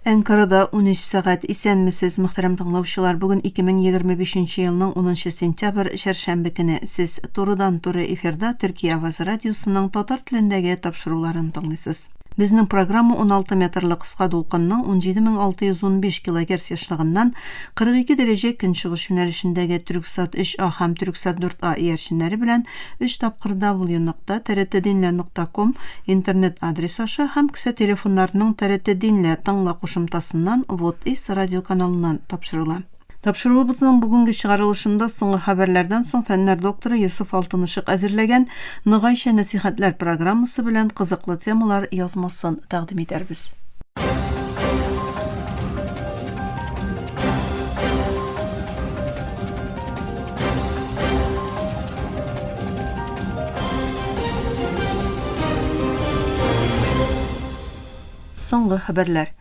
Әнкарада 13 сәгать исәнмесез, мөхтәрәм тыңлаучылар. Бүген 2025 елның 10 сентябрь шәршәмбе көне. Сез турыдан-туры эфирда Төркия авазы радиосының татар телендәге тапшыруларын тыңлыйсыз. Безнең программа 16 метрлы кыска дулкынның 17615 кГц яшьлыгыннан 42 дәрәҗә көнчыгыш юнәлешендәге Түрксат 3А һәм Түрксат 4А иярченнәре белән 3 тапкыр www.trtdinla.com интернет адресы аша һәм кесә телефоннарының TRT Dinla таңла кушымтасыннан Вот-Ис радио каналыннан тапшырыла. Тапшыруыбызның бүгенге чыгарылышында соңгы хәбәрләрдән соң фәннәр докторы Йосыф Алтынышык әзерләгән Ныгайча нәсихәтләр программасы белән кызыклы темалар язмасын тәкъдим итәрбез. Соңгы хәбәрләр.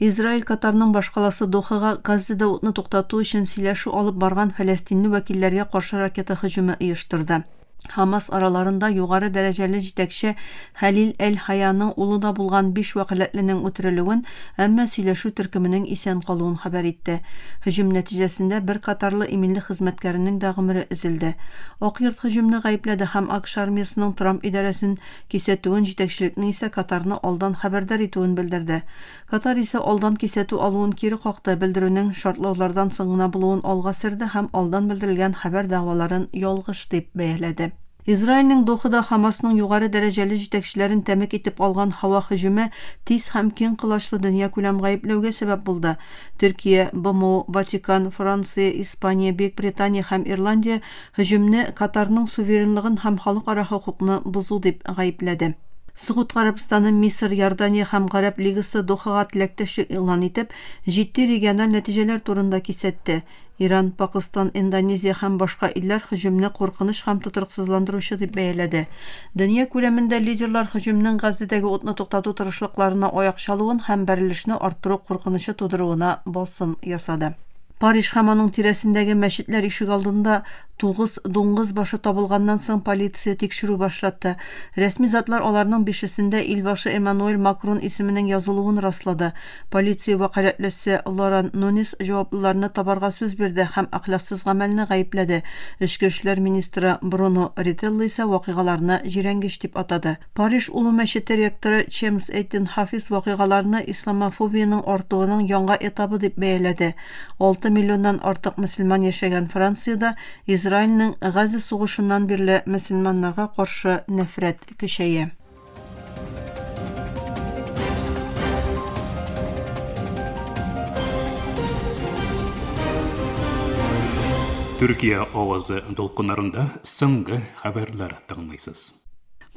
Израиль Катарның башкаласы Дохага Газзада утны туктату өчен сөйләшү алып барган фәләстинле вәкилләргә каршы ракета һөҗүме оештырды. Хамас араларында югары дәрәҗәле җитәкче Халил Әл-Хаяның улы да булган 5 вәкаләтленең үтерелүен, әмма сөйләшү төркеменең исән калуын хәбәр итте. Һөҗүм нәтиҗәсендә бер катарлы иминле хезмәткәренең дә гомере өзелде. Ак йорт һөҗүмне гаепләде һәм АКШ армиясының Трамп идарәсен кисәтүен, җитәкчелекне исә Катарны алдан хәбәрдар итүен белдерде. Катар исә алдан кисәтү алуын кире какты, белдерүнең шартлаулардан соң гына булуын алга сөрде һәм алдан белдерелгән хәбәр дәгъваларын ялгыш дип бәяләде. Израильнең Дохада Хамасның югары дәрәҗәле җитәкчеләрен тәмәк итеп алган һава һөҗүме тиз һәм киң кылачлы дөньякүләм гаепләүгә сәбәп булды. Төркия, БМО, Ватикан, Франция, Испания, Бөекбритания һәм Ирландия һөҗүмне Катарның суверенлыгын һәм халыкара хокукны бозу дип гаепләде. Сугуд Гарәбстаны, Мисыр, Иордания һәм Гарәп лигасы Дохага теләктәшлек игълан итеп, җитди региональ нәтиҗәләр турында кисәтте. Иран, Пакистан, Индонезия һәм башка илләр һөҗүмне куркыныч һәм тотрыксызландыручы дип бәяләде. Дөнья күләмендә лидерлар һөҗүмнең Газзадагы утны туктату тырышлыкларына аяк чалуын һәм бәрелешне арттыру куркынычы тудыруына басым ясады. Париж һәм аның тирәсендәге мәчетләр ишек алдында 9 дуңгыз башы табылганнан соң полиция тикшерү башлатты. Рәсми затлар аларның 5-сендә илбашы Эммануэль Макрон исеменең язылуын раслады. Полиция вәкаләтлесе Лоран Нунис җаваплыларны табарга сүз бирде һәм әхлаксыз гамәлне гаепләде. Эчке эшләр министры Бруно Рителло исә вакыйгаларны җирәнгеч дип атады. Париж улы мәчете ректоры Чемс Эйтен Хафиз вакыйгаларны исламофобияның артуының яңа этабы дип бәяләде. 6 миллионнан артык мөселман яшәгән Франциядә Израильнең Газа сугышыннан бирле мөселманнарга каршы нәфрәт көчәя. Төркия авазы дулкыннарында соңгы хәбәрләр тыңлыйсыз.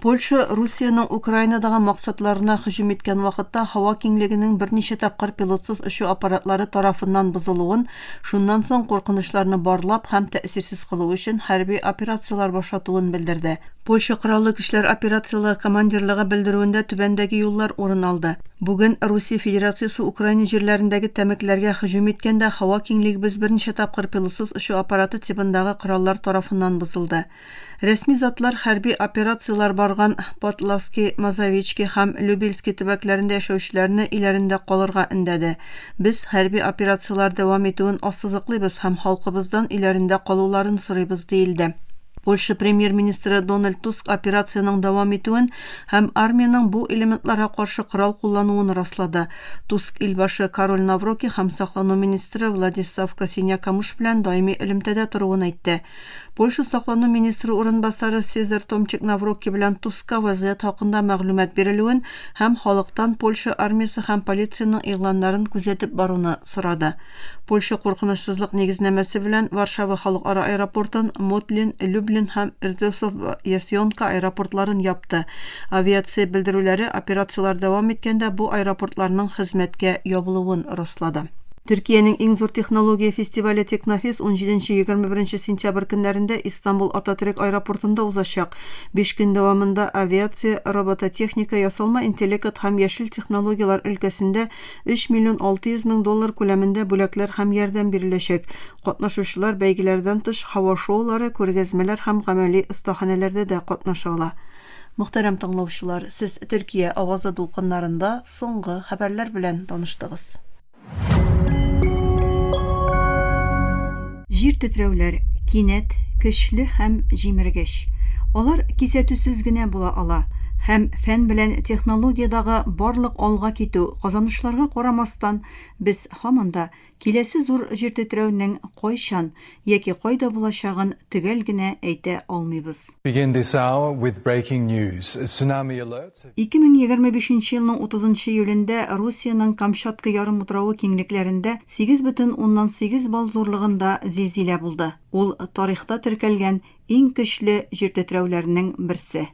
Польша Русияның Украинадагы максатларына һөҗүм иткән вакытта һава киңлегенең берничә тапкыр пилотсыз очу аппаратлары тарафыннан бозылуын, шуннан соң куркынычларны барлап һәм тәэсирсез кылу өчен хәрби операциялар башлатуын белдерде. Польша Кораллы көчләр операциялары командирлыгы белдерүендә түбәндәге юллар урын алды. Бүген Русия Федерациясы Украина җирләрендәге тәмәкләргә һөҗүм иткәндә һава киңлегебез берничә тапкыр пилотсыз очу аппараты типындагы кораллар тарафыннан бозылды. Рәсми затлар хәрби операциялар барган Потлавский, Мазовички һәм Любельский төбәкләрендә яшәүчеләрне иләрендә калырга өндәде. Без хәрби операциялар дәвам итүен ассызыклыйбыз һәм халкыбыздан иләрендә калуларын сорыйбыз диелде. Польша премьер-министры Дональд Туск операциянең дәвам итүен һәм армиянең бу элементларга каршы корал куллануын раслады. Туск илбашы Кароль Навроки һәм саклану министры Владислав Косиня-Камыш белән даими элемтәдә торуын әйтте. Польша саклану министры урынбасары Сезар Томчик Навроки белән Туска вазгыять хакында мәгълүмат бирелүен һәм халыктан Польша армиясе һәм полициянең игъланнарын күзәтеп баруны сорады. Польша куркынычсызлык нигезнәмәсе белән Варшава халыкара аэропортын, Мотлин, Люблин һәм Rzeszów-Jasjonka аэропортларын япты. Авиация белдерүләре операциялар дәвам иткәндә бу аэропортларның хезмәткә ябылуын раслады. Төркиянең иң зур технология фестивале Технофест 17-21 сентябрь көннәрендә Истанбул Ататürk аэропортында узачак. 5 көн дәвамында авиация, робототехника, ясалма интеллект һәм яшел технологиялар өлкәсендә 3 миллион 600 мең доллар күләмендә бүләкләр һәм ярдәм биреләчәк. Катнашучылар бәйгеләрдән тыш һава шоулары, күргәзмәләр һәм гамәли остаханәләрдә дә катнаша ала. Мөхтәрәм тыңлаучылар, сез Төркия авазы дулкыннарында соңгы хәбәрләр белән таныштыгыз. Җир тетрәүләр кинәт, көчле һәм җимергеч. Алар кисәтүсез генә була ала. Һәм фән белән технологиядагы барлык алга китү казанышларга карамастан, без һаман да киләсе зур җир тетрәүнең кайчан яки кайда булачагын төгәл генә әйтә алмыйбыз. Begin this hour with breaking news. A tsunami alert. 2025 елның 30 июлендә Русиянең Камчатка ярымутрауы киңлекләрендә 8,8 балл зурлыгында зилзилә булды. Ул тарихта теркәлгән иң көчле җир тетрәүләрнең берсе.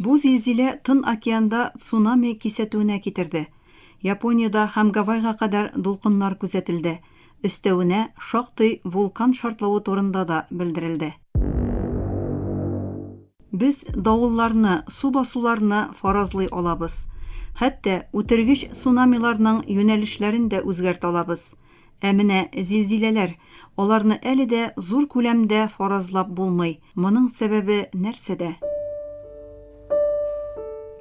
Бу зилзилә Тын океанда цунами кисәтүенә китерде. Япониядә һәм Гавайга кадәр дулкыннар күзәтелде. Өстәвенә шактый вулкан шартлавы турында да белдерелде. Без давылларны, су басуларны фаразлый алабыз. Хәтта үтергеч цунамиларның юнәлешләрен дә үзгәртә алабыз. Ә менә зилзиләләр, аларны әле дә зур күләмдә фаразлап булмый. Моның сәбәбе нәрсәдә?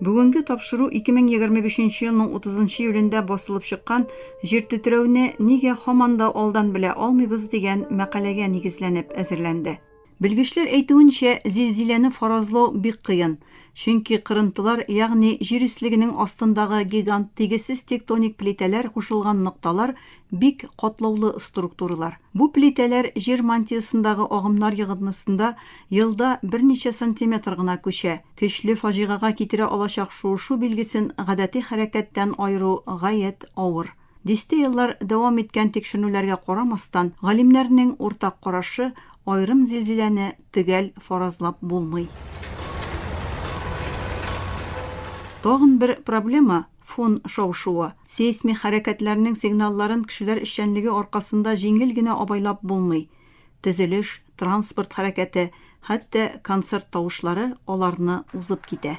Бүгенге тапшыру 2025 елның 30 июлендә басылып чыккан җир тетрәүне нигә һаман да алдан белә алмыйбыз дигән мәкаләгә нигезләнеп әзерләнде. Белгечләр әйтүенчә, зилзиләне фаразлау бик кыен, чөнки кырынтылар, ягъни җир өслегенең астындагы гигант тигезсез тектоник плитәләр кушылган нокталар бик катлаулы структуралар. Бу плитәләр җир мантиясындагы агымнар йогынтысында елда берничә сантиметр гына күчә. Көчле фаҗигага китерә алачак шуышу билгесен гадәти хәрәкәттән айыру гаять авыр. Дистә еллар дәвам иткән тикшерүләргә карамастан, галимнәрнең уртак карашы айрым зилзиләне төгәл фаразлап булмый. Тагын бер проблема фон шау-шуы. Сейсмик хәрәкәтләрнең сигналларын кешеләр эшчәнлеге аркасында җиңел генә абайлап булмый. Төзелеш, транспорт хәрәкәте, хәтта концерт тавышлары аларны узып китә.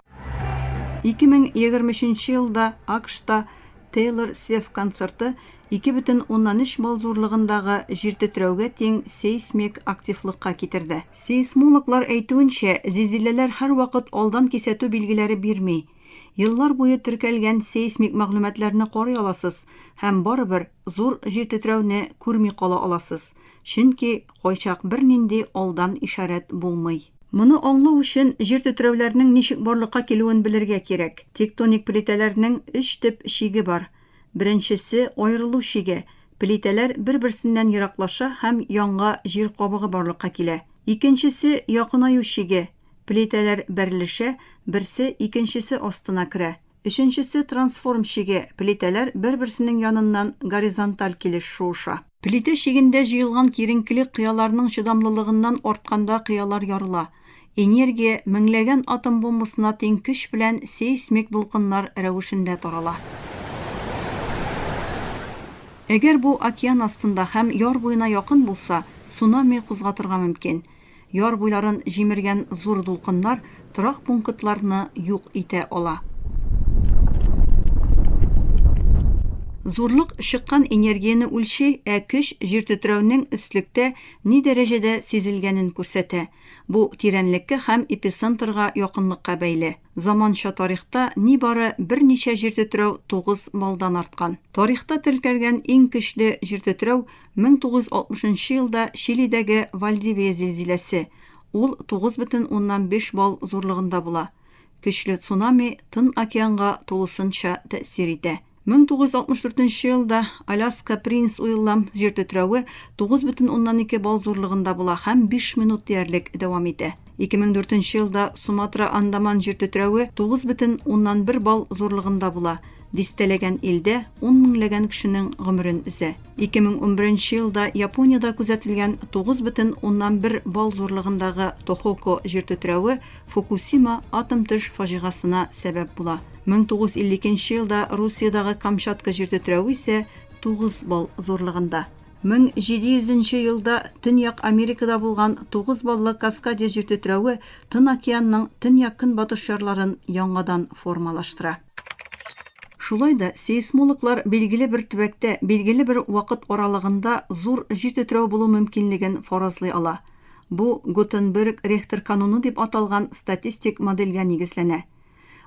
2023 елда АКШта Taylor Swift концерты 2,3 балл зурлыгындагы җир тетрәүгә тең сейсмик активлыкка китерде. Сейсмологлар әйтүенчә, зилзиләләр һәр вакыт алдан кисәтү билгеләре бирми. Еллар буе теркәлгән сейсмик мәгълүматларны карый аласыз һәм барыбер зур җир тетрәүне күрми кала аласыз, чөнки кайчак бернинди алдан ишарәт булмый. Моны аңлау өчен җир тетрәүләрнең ничек барлыкка килүен белергә кирәк. Тектоник плитәләрнең 3 төп шиге бар. Беренчесе аерылу шиге. Плитәләр бер-берсеннән ераклаша һәм яңа җир кабыгы барлыкка килә. Икенчесе якынаю шиге. Плитәләр берлешә, берсе икенчесе астына керә. Өченчесе трансформ шиге. Плитәләр бер-берсенең яныннан горизонталь килеш шуыша. Плитә шигендә җыелган киеренкелек кыяларның чыдамлылыгыннан артканда кыялар ярыла. Энергия меңләгән атом бомбасына тең көч белән сейсмик дулкыннар рәвешендә тарала. Әгәр бу океан астында һәм яр буена якын булса, цунами кузгатырга мөмкин. Яр буйларын җимергән зур дулкыннар торак пунктларны юк итә ала. Зурлык чыккан энергияне үлчи, ә көч җир тетрәүнең өслектә ни дәрәҗәдә сизелгәнен күрсәтә. Бу тирәнлеккә һәм эпицентрга якынлыкка бәйле. Заманча тарихта нибары берничә җир тетрәү 9 балдан арткан. Тарихта теркәлгән иң көчле җир тетрәү 1960 елда Чилидәге Вальдивия зилзиләсе. Ул 9,5 балл зурлыгында була. Көчле цунами Тын океанга тулысынча тәэсир итә. 1964 елда Аляска Принц Уиллам җир тетрәүе 9,2 балл зурлыгында була һәм 5 минут диярлек дәвам итә. 2004 елда Суматра Андаман җир тетрәүе 9,1 балл зурлыгында була. Дистәләгән илдә 10 меңләгән кешенең гомерен өзә. 2011 елда Япониядә күзәтелгән 9,1 балл зурлыгындагы Тохоку җир тетрәүе Фукусима атом төш фаҗигасына сәбәп була. 1952 елда Русиядагы Камчатка җир тетрәүе исә 9 балл зурлыгында. 1700 елда Төньяк Америкада булган 9 баллы Каскадия җир тетрәүе Тын океанның төньяк көнбатыш ярларын яңадан формалаштыра. Шулай да сейсмологлар билгеле бер төбәктә, билгеле бер вакыт аралыгында зур җир тетрәү булу мөмкинлеген фаразлый ала. Бу Гутенберг-Рихтер кануны дип аталган статистик модельгә нигезләнә.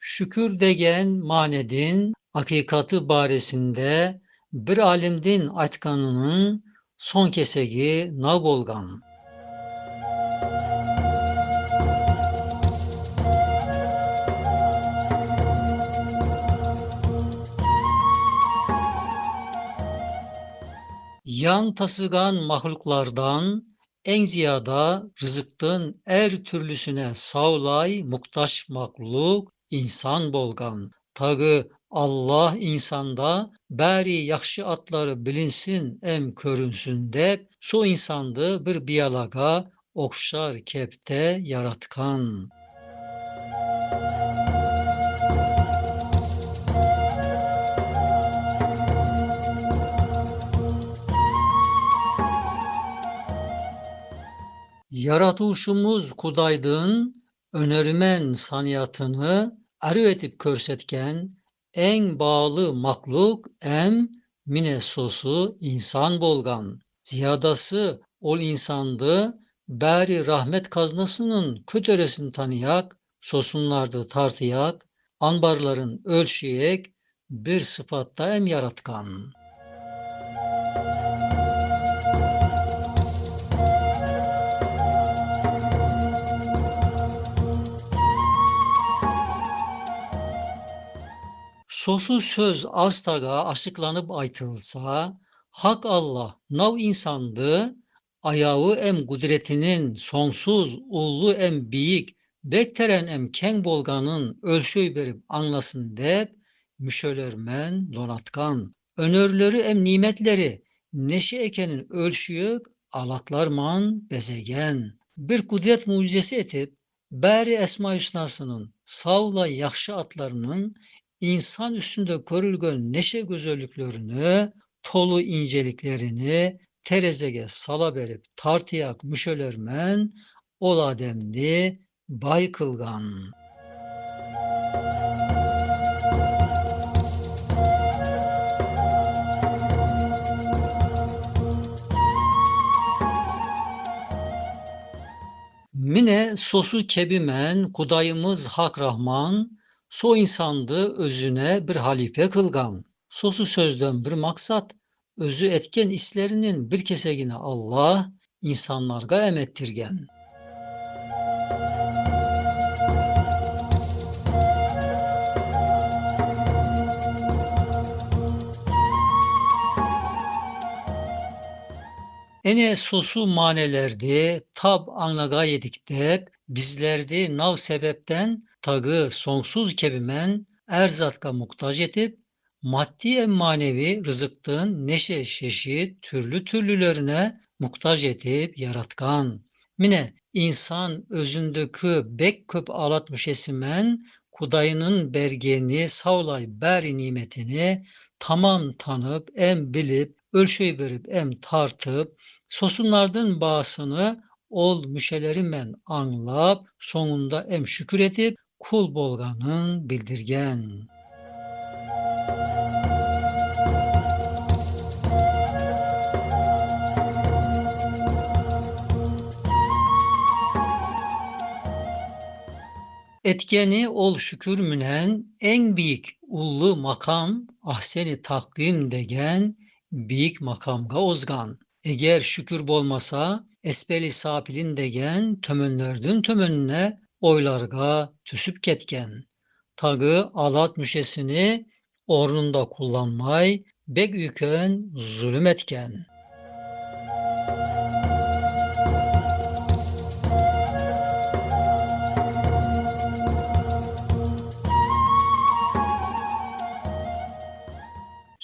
Şükür degen manedin hakikati baresinde bir alimdin aytkanının son kesegi nav bolgan. Yan tasıgan mahluklardan en ziyada rızıktın er türlüsüne savlay muhtaç mahluk insan bolgan. Tağı Allah insanda bari yaxşı atları bilinsin em körünsün dep so insandı bir biyalaga okşar kepte yaratkan. Yaratuşumuz Kudaydın önermen saniyatını arı etip körsetken en bağlı mahluk em mine sosu insan bolgan. Ziyadası ol insandı bari rahmet kaznasının kötöresini tanıyak, sosunlardı tartıyak, anbarların ölçüyek bir sıfatta em yaratkan. Sosu söz astaga açıklanıp aytılsa, Hak Allah nav insandı, ayağı em kudretinin sonsuz, ullu em büyük, bekteren em keng bolganın ölçüy berip anlasın dep, müşölermen donatkan. Önörleri em nimetleri, neşe ekenin ölçüyük, alatlarman bezegen. Bir kudret mucizesi etip, bari Esma Hüsnasının, savla yakşı atlarının, İnsan üstünde görülgen neşe güzelliklerini, tolu inceliklerini terezege sala berip tartıyak müşölermen ol ademdi bay kılgan. Mine sosu kebimen Kudayımız Hak Rahman so insandı özüne bir halife kılgan. Sosu sözden bir maksat, özü etken islerinin bir kesegini Allah insanlarga emettirgen. Ene sosu manelerdi tab anlaga yedikte bizlerdi nav sebepten tağı sonsuz kebimen erzatka muhtaç etip maddi em manevi rızıktın neşe çeşit türlü türlülerine muhtaç etip yaratkan. Mine insan özündeki bek köp alatmış esimen Kudayının bergeni savlay beri nimetini tamam tanıp em bilip ölçüy berip em tartıp sosunlardan bağısını ol müşelerimen anlap sonunda em şükür etip kul bolganın bildirgen. Etkeni ol şükür münen en büyük ullu makam ahseni takvim degen büyük makamga ozgan. Eğer şükür bolmasa esbeli sapilin degen tömönlördün tömönüne oylarga tüsüp ketken. Tağı alat müşesini ornunda kullanmay bek üken zulüm etken.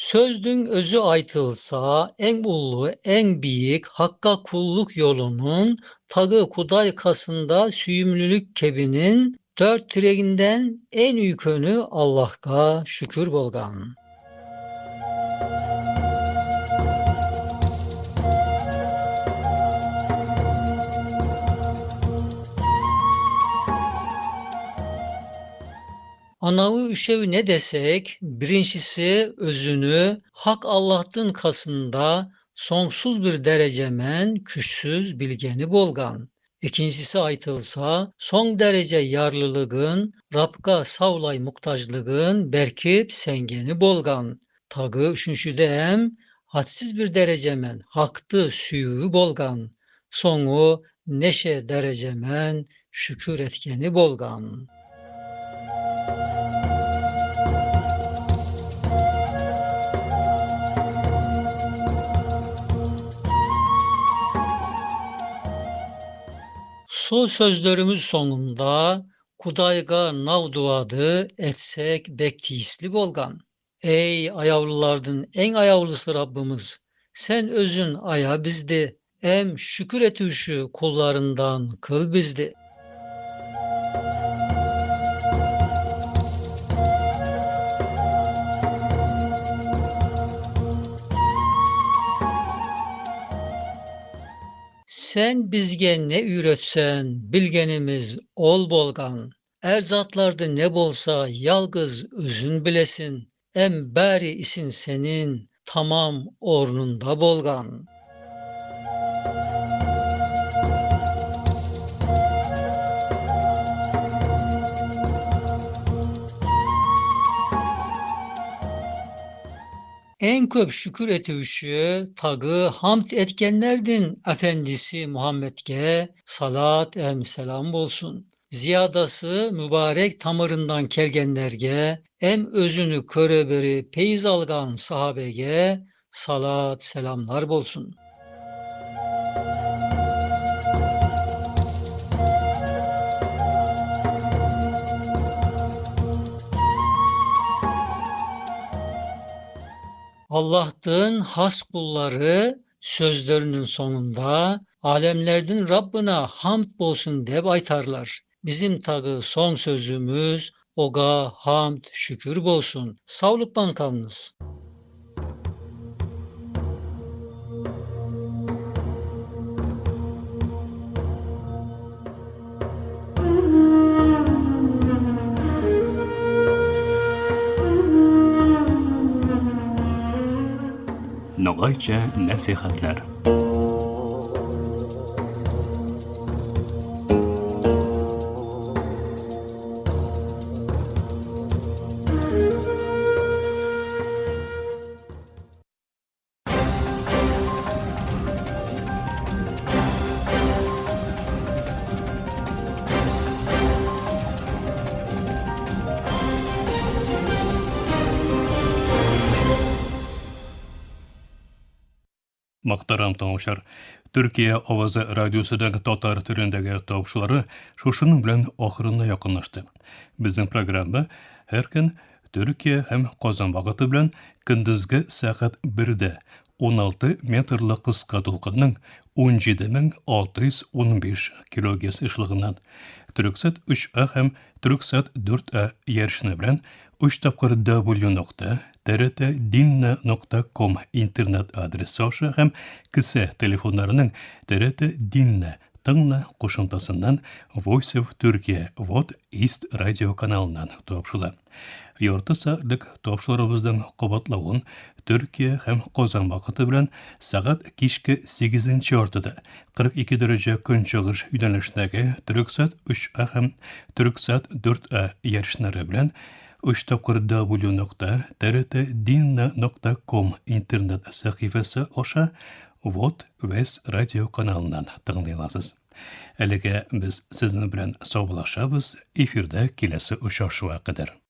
Sözdün özü aytılsa en ullu, en büyük hakka kulluk yolunun tağı Kuday kasında süyümlülük kebinin dört tireginden en yükünü Allah'a şükür bolgan. Anavi üşevi ne desek, birincisi özünü Hak Allah'tın kasında sonsuz bir derecemen küçsüz bilgeni bolgan. İkincisi aytılsa, son derece yarlılığın, Rabga savlay muhtaçlığın berkip sengeni bolgan. Tağı üçüncüde hem hadsiz bir derecemen haktı süyü bolgan. Sonu neşe derecemen şükür etkeni bolgan. So sözlerimiz sonunda Kudayga nav duadı etsek bektisli bolgan. Ey ayavlılardın en ayavlısı Rabbimiz, sen özün aya bizdi, em şükür etüşü kullarından kıl bizdi. Sen bizge ne üretsen, bilgenimiz ol bolgan. Erzatlarda ne bolsa yalgız özün bilesin. Em bari isin senin, tamam ornunda bolgan. En köp şükür etüşü tağı hamd etkenlerdin Efendisi Muhammed'ge salat em selam bolsun. Ziyadası mübarek tamırından kelgenlerge em özünü köreberi peyiz algan sahabege salat selamlar bolsun. Allah'ın has kulları sözlerinin sonunda alemlerden Rabbına hamd bolsun deb aytarlar. Bizim tağı son sözümüz oga hamd şükür bolsun. Sağlıkla kalınız. Noğayça nasihatler. Мақтарам таңышар. Türkiye Avazı Radyosu'dan Tatar türündeki topçuları şuşunun bilen ahırına yakınlaştı. Bizim programda her gün Türkiye hem Kazan vakıtı bilen gündüzge saat 1'de 16 metrli kıska dolkının 17.615 kgs ışlığından Türksat 3A hem Türksat 4A yarışını bilen 3 tapkır www.trt-dinna.com internet adresi aşağı hem kısa telefonlarının TRT Dinna tığla koşuntasından Voice of Turkey What East Radio kanalından topşula. Yorta saatlik topşularımızdan qabatlağın Türkiye hem Kazan vakıtı bilen saat kişki 8. ortada 42 derece gün çıgış yönelişindeki Türksat 3A hem Türksat 4A yarışları bilen 3 tapkır www.trt-dinna.com internet sayfası aşağı What West Radio kanalından tığlayasınız. Әлеге biz sizin bilen sağlaşabız efirde kilesi uçaşığa kadar.